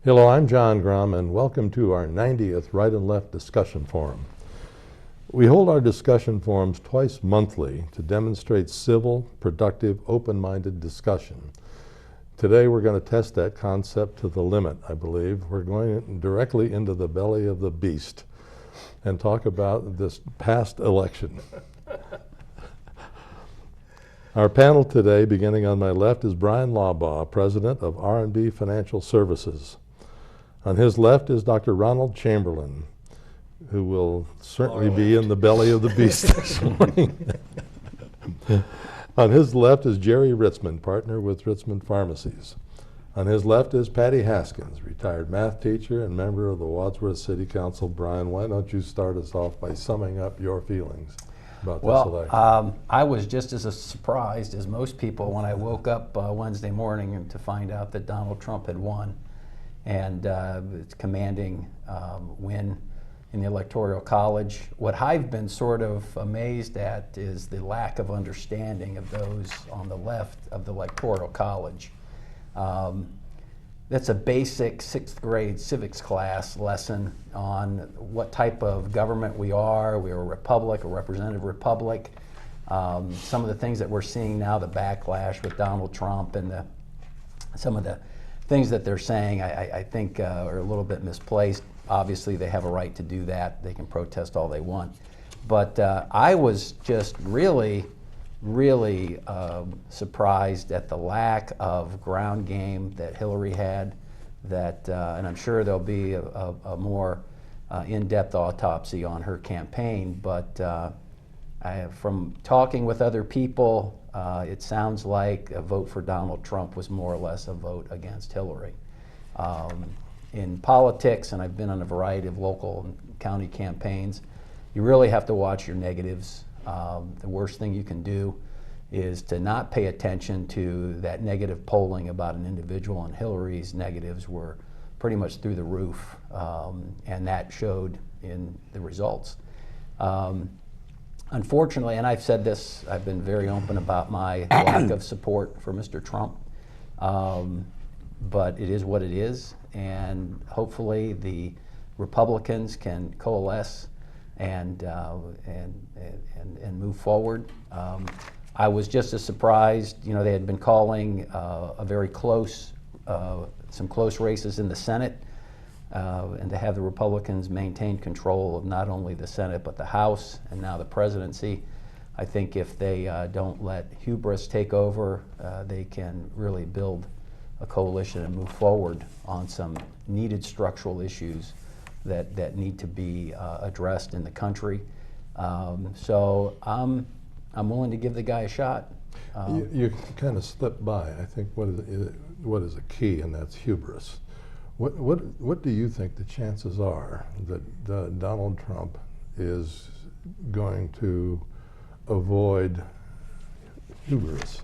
Hello, I'm John Grom, and welcome to our 90th Right and Left Discussion Forum. We hold our discussion forums twice monthly to demonstrate civil, productive, open-minded discussion. Today we're going to test that concept to the limit, I believe. We're going directly into the belly of the beast and talk about this past election. Our panel today, beginning on my left, is Bryan Laubaugh, president of R&B Financial Services. On his left is Dr. Ronald Chamberlin, who will certainly be in the belly of the beast this morning. On his left is Jerry Ritzman, partner with Ritzman Pharmacies. On his left is Patty Haskins, retired math teacher and member of the Wadsworth City Council. Bryan, why don't you start us off by summing up your feelings about this election? I was just as surprised as most people when I woke up Wednesday morning to find out that Donald Trump had won, and it's commanding win in the Electoral College. What I've been sort of amazed at is the lack of understanding of those on the left of the Electoral College. That's a basic 6th grade civics class lesson on what type of government we are. We're a republic, a representative republic. Some of the things that we're seeing now, the backlash with Donald Trump and some of the things that they're saying, I think are a little bit misplaced. Obviously, they have a right to do that. They can protest all they want. But I was just really surprised at the lack of ground game that Hillary had, and I'm sure there'll be a more in-depth autopsy on her campaign, but from talking with other people, it sounds like a vote for Donald Trump was more or less a vote against Hillary. In politics, and I've been on a variety of local and county campaigns, you really have to watch your negatives. The worst thing you can do is to not pay attention to that negative polling about an individual, and Hillary's negatives were pretty much through the roof, and that showed in the results. Unfortunately, and I've said this, I've been very open about my lack of support for Mr. Trump, but it is what it is, and hopefully the Republicans can coalesce and move forward. I was just as surprised. You know, they had been calling a very close, some close races in the Senate, and to have the Republicans maintain control of not only the Senate but the House and now the presidency. I think if they don't let hubris take over, they can really build a coalition and move forward on some needed structural issues that need to be addressed in the country. So I'm willing to give the guy a shot. You kind of slipped by, I think, what is a key, and that's hubris. What do you think the chances are that Donald Trump is going to avoid hubris?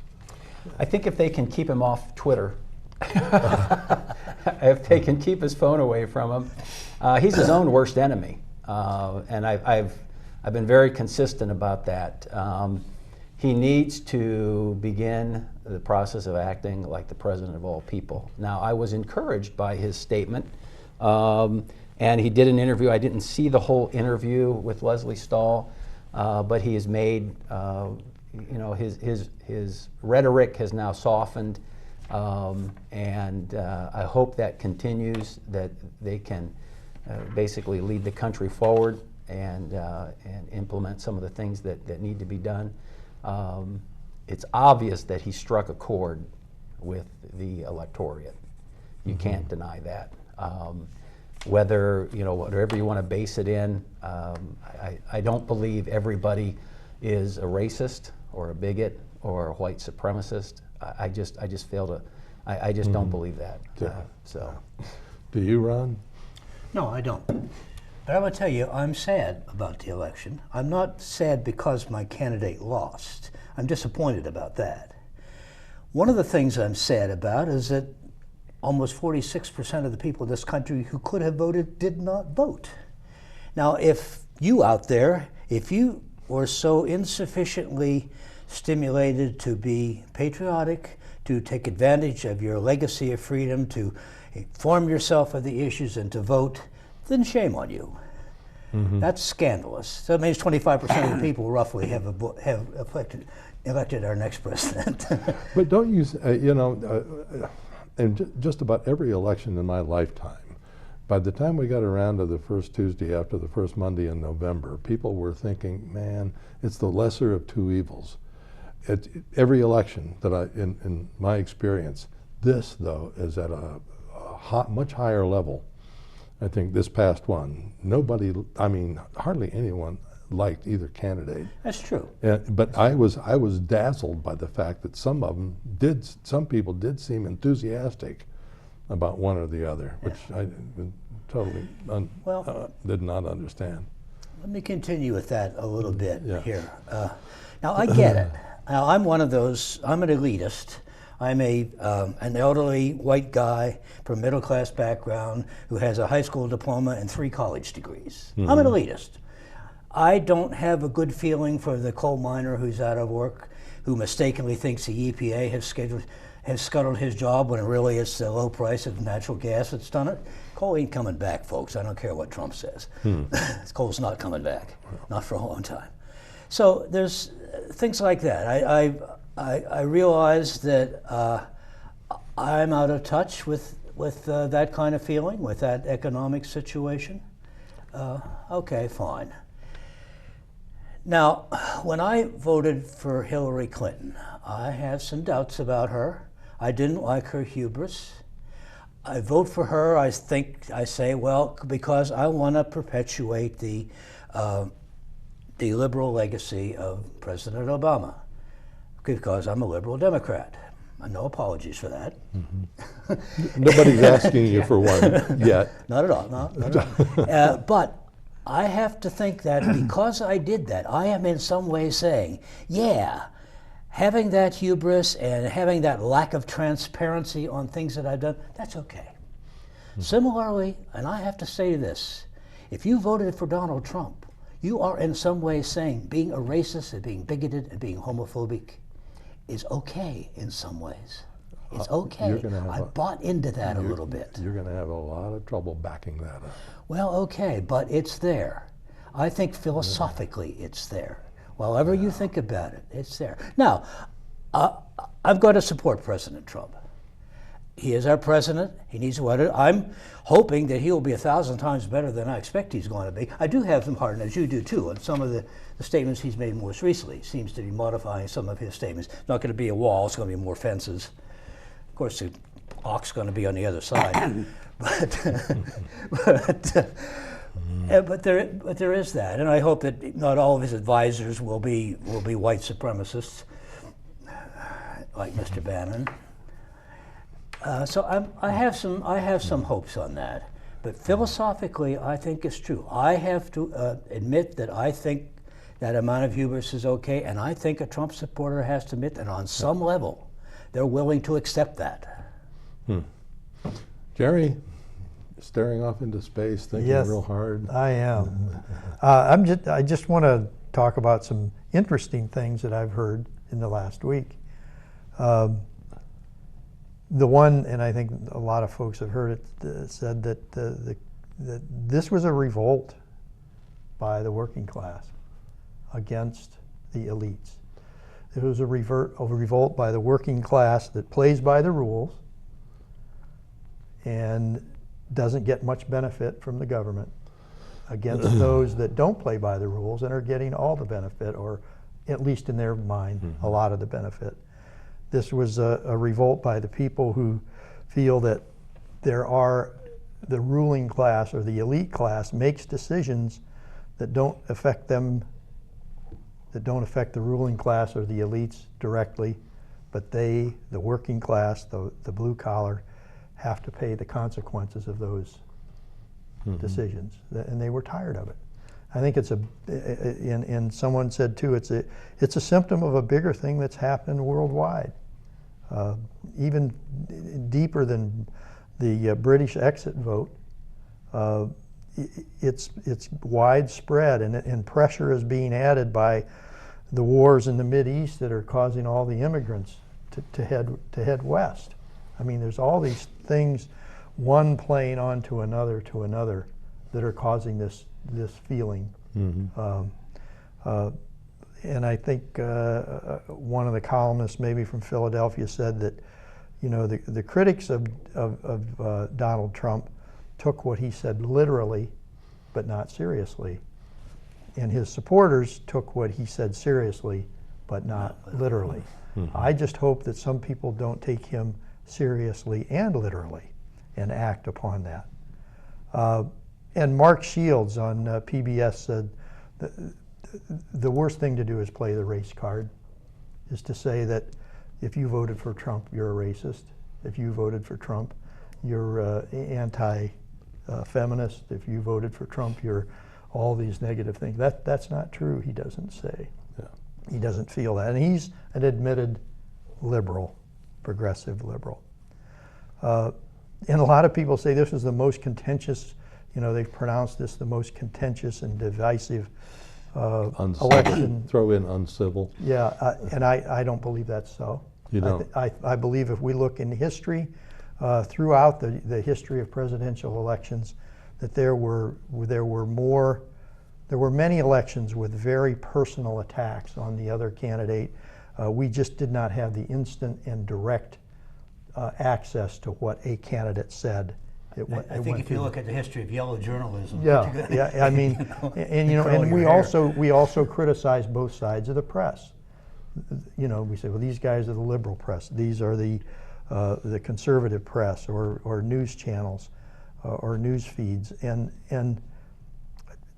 I think if they can keep him off Twitter, if they can keep his phone away from him, he's his own worst enemy, and I've been very consistent about that. He needs to begin the process of acting like the president of all people. Now, I was encouraged by his statement, and he did an interview. I didn't see the whole interview with Leslie Stahl, but he has made, his rhetoric has now softened. And I hope that continues, that they can basically lead the country forward and implement some of the things that need to be done. It's obvious that he struck a chord with the electorate. You can't deny that. Whether, whatever you want to base it in, I don't believe everybody is a racist or a bigot or a white supremacist. I just fail to, I just don't believe that. So, do you, Ron? No, I don't. But I will tell you, I'm sad about the election. I'm not sad because my candidate lost. I'm disappointed about that. One of the things I'm sad about is that almost 46% of the people in this country who could have voted did not vote. Now, if you out there, if you were so insufficiently stimulated to be patriotic, to take advantage of your legacy of freedom, to inform yourself of the issues and to vote, then shame on you. That's scandalous. So it means 25% of the people roughly have elected our next president. But don't you, in just about every election in my lifetime, by the time we got around to the first Tuesday after the first Monday in November, people were thinking, man, it's the lesser of two evils. Every election that in my experience, this though is at a much higher level. I think this past one, hardly anyone liked either candidate. That's true. But I was dazzled by the fact that some people did seem enthusiastic about one or the other, which I totally did not understand. Let me continue with that a little bit here. Now I get it. Now I'm one of those, I'm an elitist. I'm an elderly white guy from middle class background who has a high school diploma and 3 college degrees. I'm an elitist. I don't have a good feeling for the coal miner who's out of work, who mistakenly thinks the EPA has scuttled his job when really it's the low price of natural gas that's done it. Coal ain't coming back, folks. I don't care what Trump says. Coal's not coming back, not for a long time. So there's things like that. I realize that I'm out of touch with that kind of feeling, with that economic situation. Okay, fine. Now, when I voted for Hillary Clinton, I have some doubts about her. I didn't like her hubris. I vote for her, I say, well, because I want to perpetuate the liberal legacy of President Obama, because I'm a liberal Democrat. No apologies for that. Nobody's asking you for one yet. Not at all, not at all. But I have to think that because I did that, I am in some way saying, yeah, having that hubris and having that lack of transparency on things that I've done, that's okay. Similarly, and I have to say this, if you voted for Donald Trump, you are in some way saying being a racist and being bigoted and being homophobic is okay in some ways. It's okay. I bought into that a little bit. You're going to have a lot of trouble backing that up. Well, okay, but it's there. I think philosophically it's there. However you think about it, it's there. Now, I'm going to support President Trump. He is our president. He needs to. I'm hoping that he will be 1,000 times better than I expect he's going to be. I do have some heart, as you do too, on some of the statements he's made most recently. Seems to be modifying some of his statements. It's not going to be a wall. It's going to be more fences. Of course, the ox is going to be on the other side. But there is that, and I hope that not all of his advisors will be white supremacists, like Mr. Bannon. So I have some hopes on that. But philosophically, I think it's true. I have to admit that I think that amount of hubris is okay, and I think a Trump supporter has to admit that on some level, they're willing to accept that. Jerry, staring off into space, thinking real hard. I am. I just want to talk about some interesting things that I've heard in the last week. The one, and I think a lot of folks have heard it, said that that this was a revolt by the working class against the elites. It was a revolt by the working class that plays by the rules and doesn't get much benefit from the government against those that don't play by the rules and are getting all the benefit, or at least in their mind, a lot of the benefit. This was a revolt by the people who feel that the ruling class or the elite class makes decisions that don't affect them, that don't affect the ruling class or the elites directly, but they, the working class, the blue collar, have to pay the consequences of those decisions, and they were tired of it. I think it's and someone said too, it's a symptom of a bigger thing that's happened worldwide, even deeper than the British exit vote. It's widespread, and pressure is being added by the wars in the Mideast that are causing all the immigrants to head west. I mean, there's all these things, one playing on to another, that are causing this feeling. Mm-hmm. And I think one of the columnists, maybe from Philadelphia, said that, you know, the critics of Donald Trump took what he said literally, but not seriously. And his supporters took what he said seriously, but not literally. Mm-hmm. I just hope that some people don't take him seriously and literally and act upon that. And Mark Shields on PBS said the worst thing to do is play the race card, is to say that if you voted for Trump, you're a racist. If you voted for Trump, you're anti-feminist. If you voted for Trump, you're all these negative things. That's not true, he doesn't say. Yeah. He doesn't feel that. And he's an admitted liberal, progressive liberal. And a lot of people say this is the most contentious, you know, they've pronounced this the most contentious and divisive election. Throw in uncivil. Yeah, and I don't believe that's so. You don't? I believe if we look in history, throughout the history of presidential elections, that there were many elections with very personal attacks on the other candidate. We just did not have the instant and direct access to what a candidate said. I think if you look at the history of yellow journalism, yeah, I mean, and we also criticize both sides of the press. You know, we say, well, these guys are the liberal press, these are the conservative press, or news channels, or news feeds, and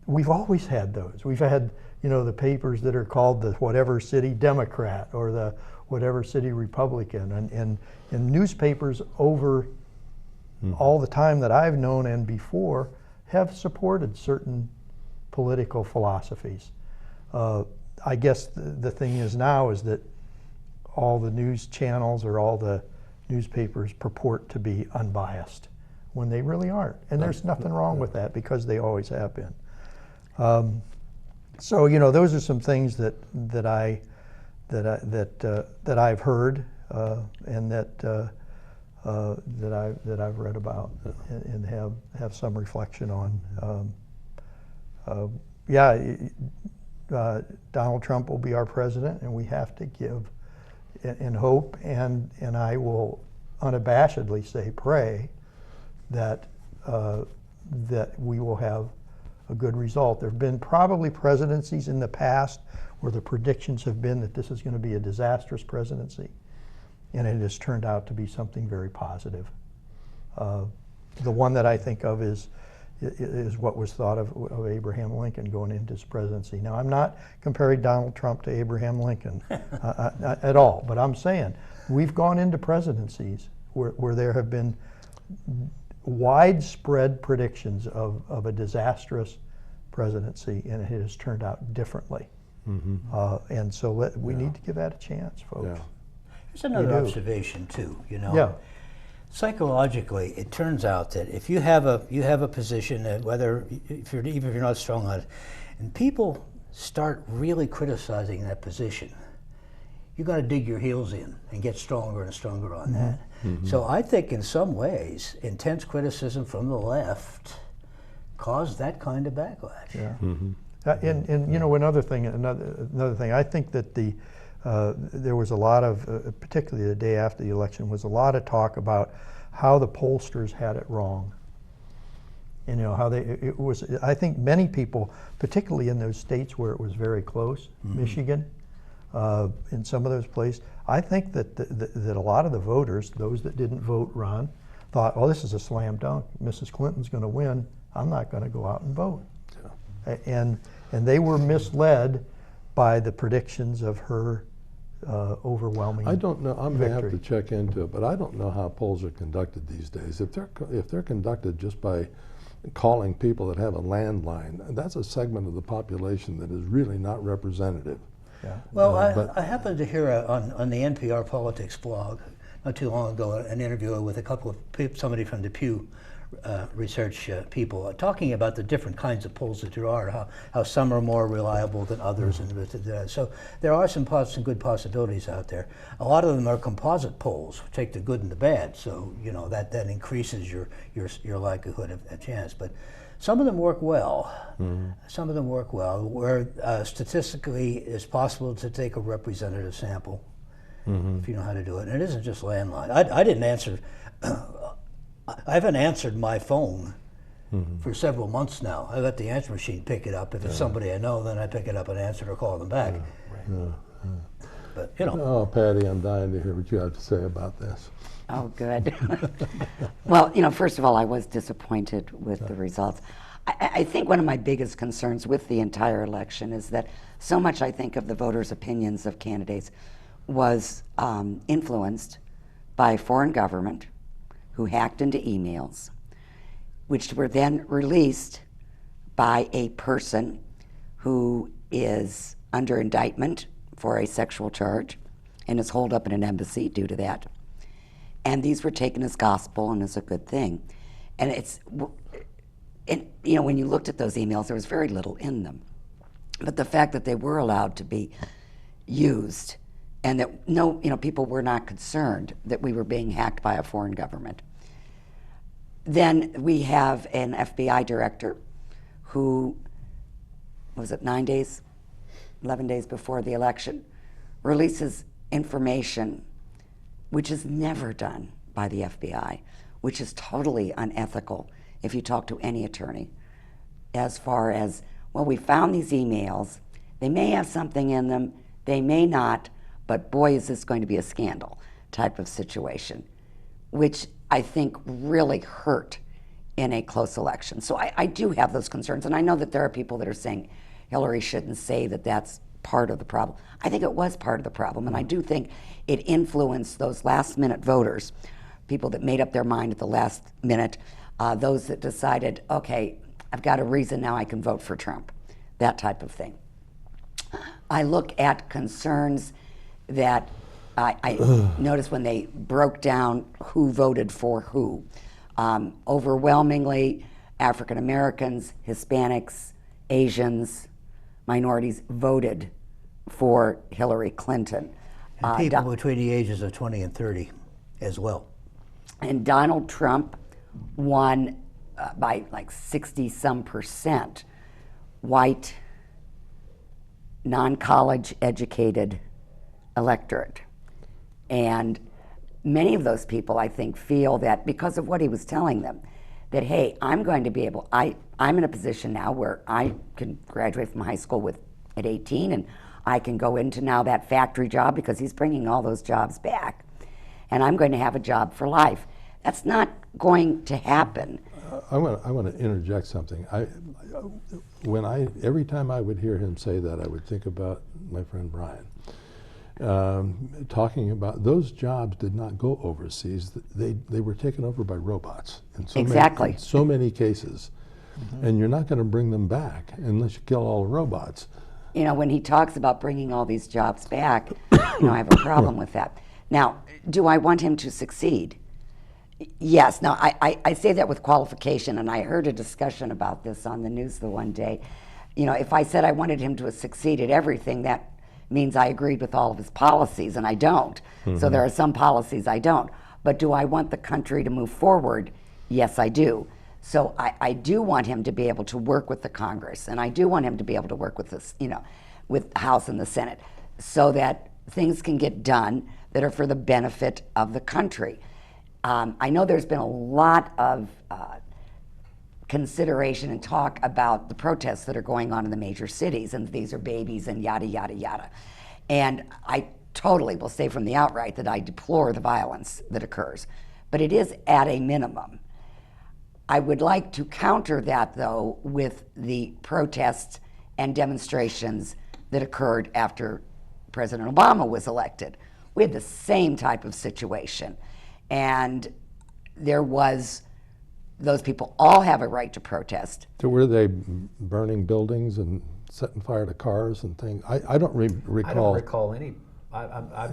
we've always had those. We've had, you know, the papers that are called the whatever city Democrat or the whatever city Republican, and newspapers over all the time that I've known and before have supported certain political philosophies. I guess the thing is now is that all the news channels or all the newspapers purport to be unbiased when they really aren't, and there's nothing wrong with that because they always have been. So, you know, those are some things that I've heard and that I've read about and have some reflection on. Donald Trump will be our president, and we have to give and hope, and I will unabashedly say pray that we will have a good result. There have been probably presidencies in the past where the predictions have been that this is going to be a disastrous presidency, and it has turned out to be something very positive. The one that I think of is what was thought of Abraham Lincoln going into his presidency. Now, I'm not comparing Donald Trump to Abraham Lincoln at all, but I'm saying we've gone into presidencies where there have been widespread predictions of a disastrous presidency, and it has turned out differently. Mm-hmm. And so we need to give that a chance, folks. Yeah. There's another observation too, you know. Yeah. Psychologically, it turns out that if you have a position, even if you're not strong on it, and people start really criticizing that position, you got to dig your heels in and get stronger and stronger on that. Mm-hmm. So I think in some ways, intense criticism from the left caused that kind of backlash. Yeah. Mm-hmm. And you know, another thing, I think that there was a lot of, particularly the day after the election, was a lot of talk about how the pollsters had it wrong. You know, how it was, I think many people, particularly in those states where it was very close, mm-hmm. Michigan, in some of those places, I think that a lot of the voters, those that didn't vote Ron, thought, oh, this is a slam dunk. Mrs. Clinton's going to win. I'm not going to go out and vote. Yeah. And they were misled by the predictions of her overwhelming I don't know. I'm going to have to victory. check into it, but I don't know how polls are conducted these days. If they're conducted just by calling people that have a landline, that's a segment of the population that is really not representative. Yeah. Well, I happened to hear on the NPR Politics blog not too long ago an interview with a couple of people, somebody from the Pew research people talking about the different kinds of polls that there are, how some are more reliable than others, and so there are some good possibilities out there. A lot of them are composite polls, take the good and the bad, so you know that increases your likelihood of a chance. But some of them work well. Some of them work well, where statistically it's possible to take a representative sample if you know how to do it. And it isn't just landline. I didn't answer. I haven't answered my phone for several months now. I let the answer machine pick it up. If it's somebody I know, then I pick it up and answer or call them back. But you know. Oh, Patty, I'm dying to hear what you have to say about this. Oh, good. Well, you know, first of all, I was disappointed with the results. I think one of my biggest concerns with the entire election is that so much, I think, of the voters' opinions of candidates was influenced by foreign government who hacked into emails, which were then released by a person who is under indictment for a sexual charge and is holed up in an embassy due to that. And these were taken as gospel and as a good thing. And you know, when you looked at those emails, there was very little in them. But the fact that they were allowed to be used and that people were not concerned that we were being hacked by a foreign government. Then we have an FBI director who, was it 9 days, 11 days before the election, releases information which is never done by the FBI, which is totally unethical if you talk to any attorney, as far as, well, we found these emails, they may have something in them, they may not, but boy, is this going to be a scandal type of situation, which I think really hurt in a close election. So I do have those concerns, and I know that there are people that are saying Hillary shouldn't say that that's part of the problem. I think it was part of the problem, and I do think it influenced those last-minute voters, people that made up their mind at the last minute, those that decided, okay, I've got a reason now I can vote for Trump, that type of thing. I look at concerns that I noticed when they broke down who voted for who. Overwhelmingly, African Americans, Hispanics, Asians, minorities voted for Hillary Clinton. And people between the ages of 20 and 30 as well. And Donald Trump won by like 60-some%, white, non-college educated electorate. And many of those people, I think, feel that because of what he was telling them, that, hey, I'm going to be able, I'm in a position now where I can graduate from high school at 18, and I can go into now that factory job because he's bringing all those jobs back. And I'm going to have a job for life. That's not going to happen. I want to interject something. Every time I would hear him say that, I would think about my friend Bryan. Talking about those jobs did not go overseas. They were taken over by robots in so many cases. And you're not going to bring them back unless you kill all the robots. You know, when he talks about bringing all these jobs back, I have a problem with that. Now, do I want him to succeed? Yes. Now, I say that with qualification, and I heard a discussion about this on the news the one day. You know, if I said I wanted him to succeed at everything, that means I agreed with all of his policies, and I don't. So there are some policies I don't. But do I want the country to move forward? Yes, I do. So I do want him to be able to work with the Congress, and I do want him to be able to work with this, with the House and the Senate, so that things can get done that are for the benefit of the country. I know there's been a lot of consideration and talk about the protests that are going on in the major cities, and these are babies and yada, yada, yada. And I totally will say from the outright that I deplore the violence that occurs, but it is at a minimum. I would like to counter that, though, with the protests and demonstrations that occurred after President Obama was elected. We had the same type of situation. And there was, those people all have a right to protest. So were they burning buildings and setting fire to cars and things? I don't recall. I don't recall any. I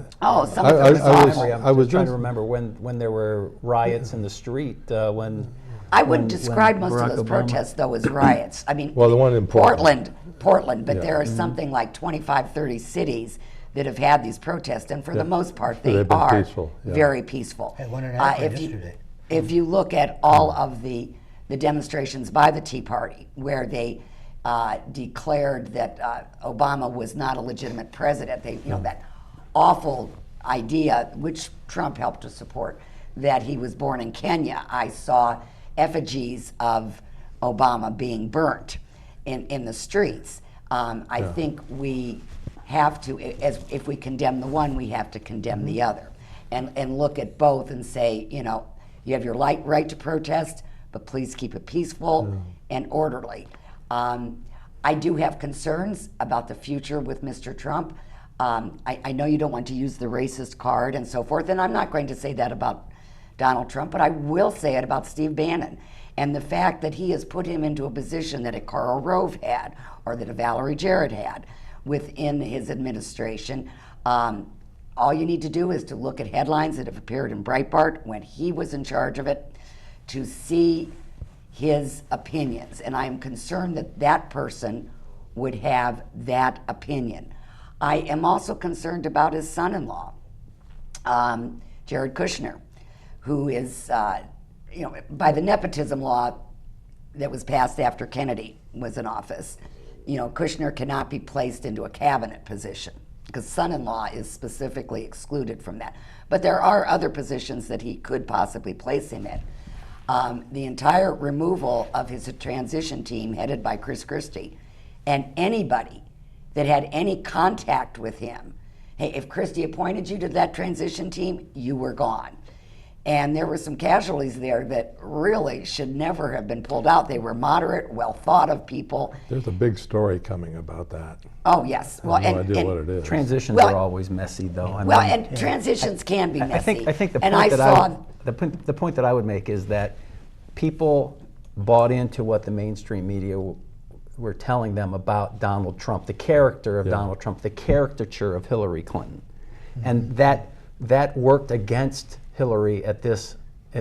was trying to remember when there were riots in the street when. I wouldn't when describe most Barack of those Obama- protests, though, as riots. I mean, Well, the one in Portland. Portland, but Yeah. there are something like 25, 30 cities that have had these protests, and for the most part, they They've been are peaceful, yeah. very peaceful. Had one in Akron If you- yesterday. If you look at all of the demonstrations by the Tea Party, where they declared that Obama was not a legitimate president, that awful idea, which Trump helped to support, that he was born in Kenya. I saw effigies of Obama being burnt in the streets. I think we have to, if we condemn the one, we have to condemn the other, and look at both and say, you have your right to protest, but please keep it peaceful and orderly. I do have concerns about the future with Mr. Trump. I know you don't want to use the racist card and so forth, and I'm not going to say that about Donald Trump, but I will say it about Steve Bannon. And the fact that he has put him into a position that a Karl Rove had, or that a Valerie Jarrett had within his administration. All you need to do is to look at headlines that have appeared in Breitbart when he was in charge of it to see his opinions. And I am concerned that that person would have that opinion. I am also concerned about his son-in-law, Jared Kushner, who is, by the nepotism law that was passed after Kennedy was in office, Kushner cannot be placed into a cabinet position because son-in-law is specifically excluded from that. But there are other positions that he could possibly place him in. The entire removal of his transition team headed by Chris Christie, and anybody that had any contact with him, hey, if Christie appointed you to that transition team, you were gone. And there were some casualties there that really should never have been pulled out. They were moderate, well thought of people. There's a big story coming about that. Oh, yes. I have no idea what it is. Transitions Well, are always messy, though. And transitions can be messy. I think the and point I that saw, the point that I would make is that people bought into what the mainstream media were telling them about Donald Trump, the character of Donald Trump, the caricature of Hillary Clinton, and that worked against Hillary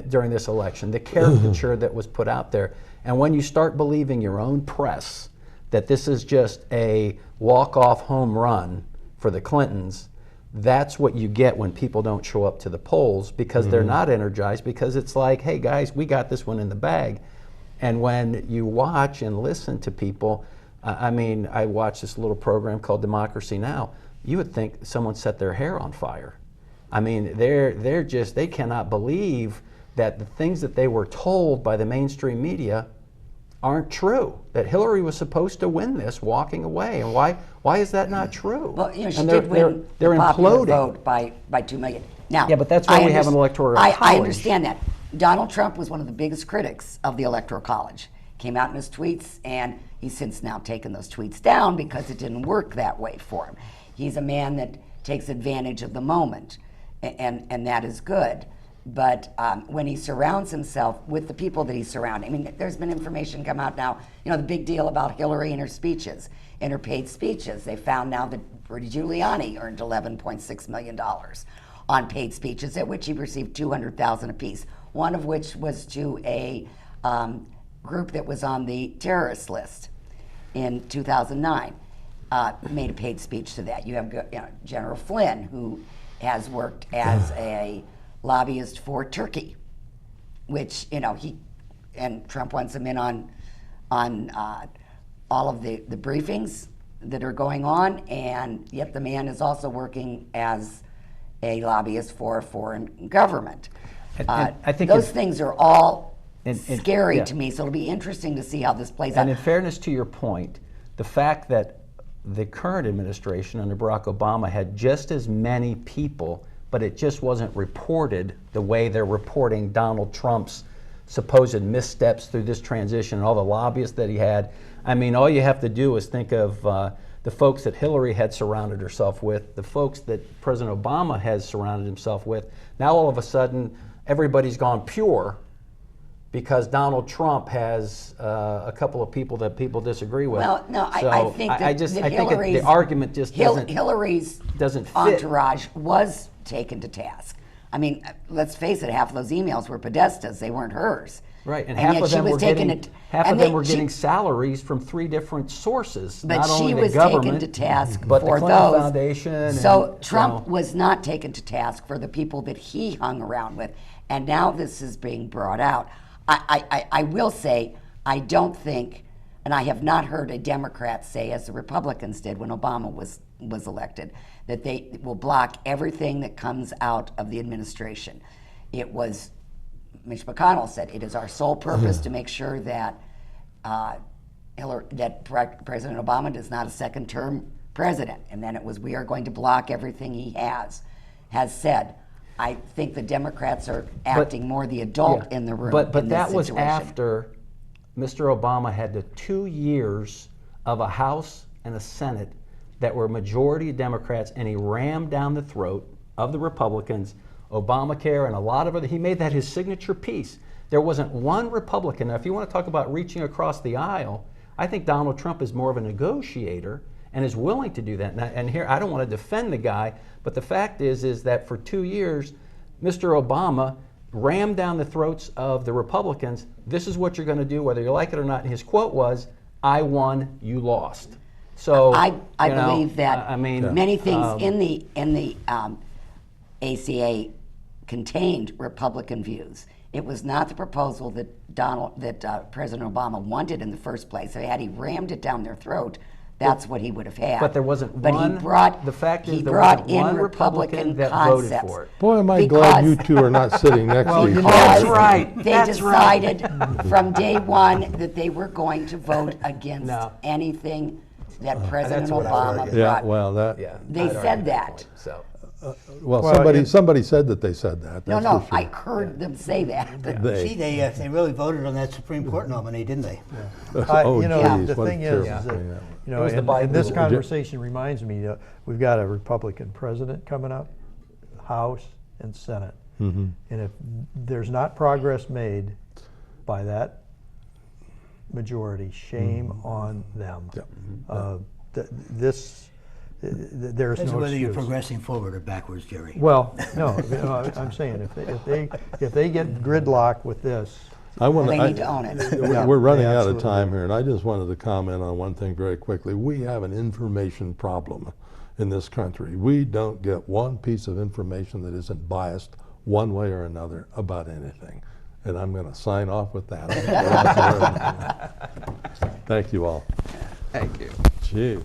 during this election. The caricature that was put out there, and when you start believing your own press that this is just a walk-off home run for the Clintons, that's what you get when people don't show up to the polls because they're not energized, because it's like, hey guys, we got this one in the bag. And when you watch and listen to people, I watched this little program called Democracy Now! You would think someone set their hair on fire. I mean, they cannot believe that the things that they were told by the mainstream media aren't true, that Hillary was supposed to win this walking away. And why is that not true? well, she and did win they're the popular imploding. vote by 2 million. Now, Yeah, but that's why we have an electoral I college. understand that. Donald Trump was one of the biggest critics of the Electoral College. Came out in his tweets, and he's since now taken those tweets down because it didn't work that way for him. He's a man that takes advantage of the moment, and that is good. But when he surrounds himself with the people that he's surrounding, there's been information come out now, the big deal about Hillary and her speeches, and her paid speeches. They found now that Rudy Giuliani earned $11.6 million on paid speeches, at which he received $200,000 apiece, one of which was to a group that was on the terrorist list in 2009, made a paid speech to that. You have General Flynn, who has worked as a lobbyist for Turkey, which he and Trump wants him in on all of the briefings that are going on, and yet the man is also working as a lobbyist for a foreign government. And I think those things are all and scary yeah. to me, so it'll be interesting to see how this plays And out. in fairness to your point, the fact that the current administration under Barack Obama had just as many people, but it just wasn't reported the way they're reporting Donald Trump's supposed missteps through this transition and all the lobbyists that he had. All you have to do is think of the folks that Hillary had surrounded herself with, the folks that President Obama has surrounded himself with. Now all of a sudden, everybody's gone pure because Donald Trump has a couple of people that people disagree with. Well, no, So I think that, I think the argument just Hillary's doesn't fit. entourage was taken to task. I mean, let's face it, half of those emails were Podesta's, they weren't hers. Right, and yet half of she them was were taking getting it- half and of them they- were she- getting salaries from 3 different sources. But not she only the was government, taken to task but for the Clinton those. Foundation. So and, Trump was not taken to task for the people that he hung around with, and now this is being brought out. I will say, I don't think, and I have not heard a Democrat say, as the Republicans did when Obama was elected, that they will block everything that comes out of the administration. It was, Mitch McConnell said, it is our sole purpose to make sure that President Obama is not a second-term president. And then it was, we are going to block everything he has said. I think the Democrats are acting more the adult in the room. But in this that was situation. after Mr. Obama had the 2 years of a House and a Senate that were majority Democrats, and he rammed down the throat of the Republicans, Obamacare, and a lot of other. He made that his signature piece. There wasn't one Republican. Now, if you want to talk about reaching across the aisle, I think Donald Trump is more of a negotiator and is willing to do that. And here, I don't want to defend the guy, but the fact is that for 2 years, Mr. Obama rammed down the throats of the Republicans. This is what you're going to do, whether you like it or not. And his quote was, "I won, you lost." So I you know, believe that I mean, many things in the ACA contained Republican views. It was not the proposal that President Obama wanted in the first place. So had he rammed it down their throat, that's what he would have had. But there wasn't but one. He brought, the fact is, he there brought wasn't one in Republican that concepts. voted for it. Boy, am I glad you two are not sitting next to each other. That's right. They That's right. decided from day one that they were going to vote against No. anything that President That's what I Obama argued. Yeah, brought. well, that. Yeah, They I'd said argue that. point, so. Well, Well, somebody said that they said that. No, That's no, for sure. I heard them say that. See, they really voted on that Supreme Court nominee, didn't they? Oh, you know, geez, the what a thing is terrible that, thing that was. you know, It was the and Biden this rule. conversation reminds me, we've got a Republican president coming up, House and Senate. Mm-hmm. And if there's not progress made by that majority, shame on them. Yep. There's Depends no on whether you're excuse. progressing forward or backwards, Jerry. Well, no, I'm saying if they get gridlocked with this, I want They need to own it. Yeah, We're running they out of absolutely time do. here, and I just wanted to comment on one thing very quickly. We have an information problem in this country. We don't get one piece of information that isn't biased one way or another about anything. And I'm going to sign off with that. Thank you all. Thank you. Gee.